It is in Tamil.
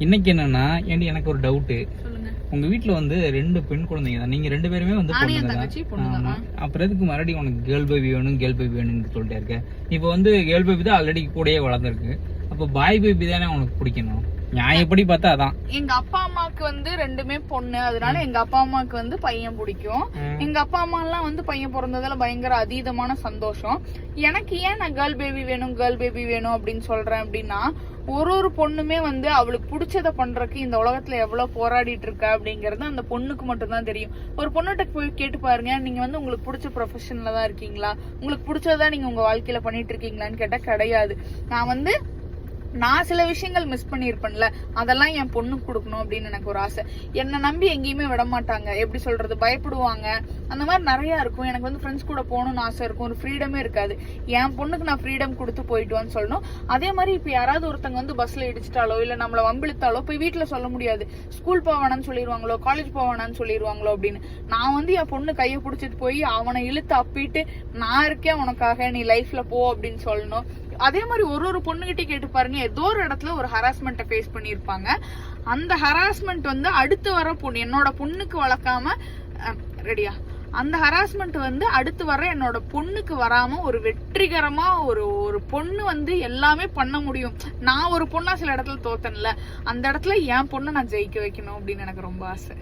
இன்னைக்கு என்னன்னா எனக்கு ஒரு டவுட்டு. உங்க வீட்டுல வந்து 2 பெண் குழந்தைங்க தான், நீங்க 2 பேருமே வந்து பொண்ணுங்க. அப்புறம் எதுக்கு மறுபடியும் உனக்கு கேர்ள் பேபி வேணும்னு சொல்லிட்டே இருக்க? இப்ப வந்து கேர்ள் பேபி தான் ஆல்ரெடி கூடயே வளர்ந்துருக்கு, அப்ப பாய் பேபி தானே உனக்கு பிடிக்கணும். நியாயப்படி பார்த்தா அதான். எங்க அப்பா அம்மாக்கு வந்து 2மே பொண்ணு, அதனால எங்க அப்பா அம்மாக்கு வந்து பையன் பிடிக்கும். எங்க அப்பா அம்மா எல்லாம் வந்து பையன் பிறந்ததுல பயங்கர அதீதமான சந்தோஷம். எனக்கு ஏன் நான் கேர்ள் பேபி வேணும் அப்படின்னு சொல்றேன் அப்படின்னா, ஒரு பொண்ணுமே வந்து அவளுக்கு பிடிச்சத பண்றதுக்கு இந்த உலகத்துல எவ்வளவு போராடிட்டு இருக்கா அப்படிங்கறது அந்த பொண்ணுக்கு மட்டும் தான் தெரியும். ஒரு பொண்ணுகிட்ட போய் கேட்டு பாருங்க, நீங்க வந்து உங்களுக்கு பிடிச்ச ப்ரொஃபஷன்ல தான் இருக்கீங்களா, உங்களுக்கு பிடிச்சதா நீங்க உங்க வாழ்க்கையில பண்ணிட்டு இருக்கீங்களான்னு கேட்டா கிடையாது. நான் சில விஷயங்கள் மிஸ் பண்ணிருப்பேன்ல, அதெல்லாம் என் பொண்ணுக்கு கொடுக்கணும் அப்படின்னு எனக்கு ஒரு ஆசை. என்னை நம்பி எங்கேயுமே விட மாட்டாங்க, எப்படி சொல்றது, பயப்படுவாங்க, அந்த மாதிரி நிறைய இருக்கும். எனக்கு வந்து ஃப்ரெண்ட்ஸ் கூட போகணும்னு ஆசை இருக்கும், ஒரு ஃப்ரீடமே இருக்காது. என் பொண்ணுக்கு நான் ஃப்ரீடம் கொடுத்து போயிட்டுவான்னு சொல்லணும். அதே மாதிரி இப்ப யாராவது ஒருத்தங்க வந்து பஸ்ல இடிச்சிட்டாலோ இல்ல நம்மள வம்பிழுத்தாலோ போய் வீட்டுல சொல்ல முடியாது. ஸ்கூல் போவானான்னு சொல்லிடுவாங்களோ, காலேஜ் போவானான்னு சொல்லிடுவாங்களோ அப்படின்னு. நான் வந்து என் பொண்ணு கையை பிடிச்சிட்டு போய் அவனை இழுத்து அப்பிட்டு, நான் இருக்கேன் உனக்காக, நீ லைஃப்ல போ அப்படின்னு சொல்லணும். அதே மாதிரி ஒரு பொண்ணுகிட்ட கேட்டு பாருங்க, ஏதோ ஒரு இடத்துல ஒரு ஹராஸ்மெண்ட்டை ஃபேஸ் பண்ணிருப்பாங்க. அந்த ஹராஸ்மெண்ட் வந்து அடுத்து வர பொண்ணு, என்னோட பொண்ணுக்கு வளர்க்காம ரெடியா, அந்த ஹராஸ்மெண்ட் வந்து அடுத்து வர என்னோட பொண்ணுக்கு வராம ஒரு வெற்றிகரமா ஒரு பொண்ணு வந்து எல்லாமே பண்ண முடியும். நான் ஒரு பொண்ணா சில இடத்துல தோத்தன்ல, அந்த இடத்துல என் பொண்ணை நான் ஜெயிக்க வைக்கணும் அப்படின்னு எனக்கு ரொம்ப ஆசை.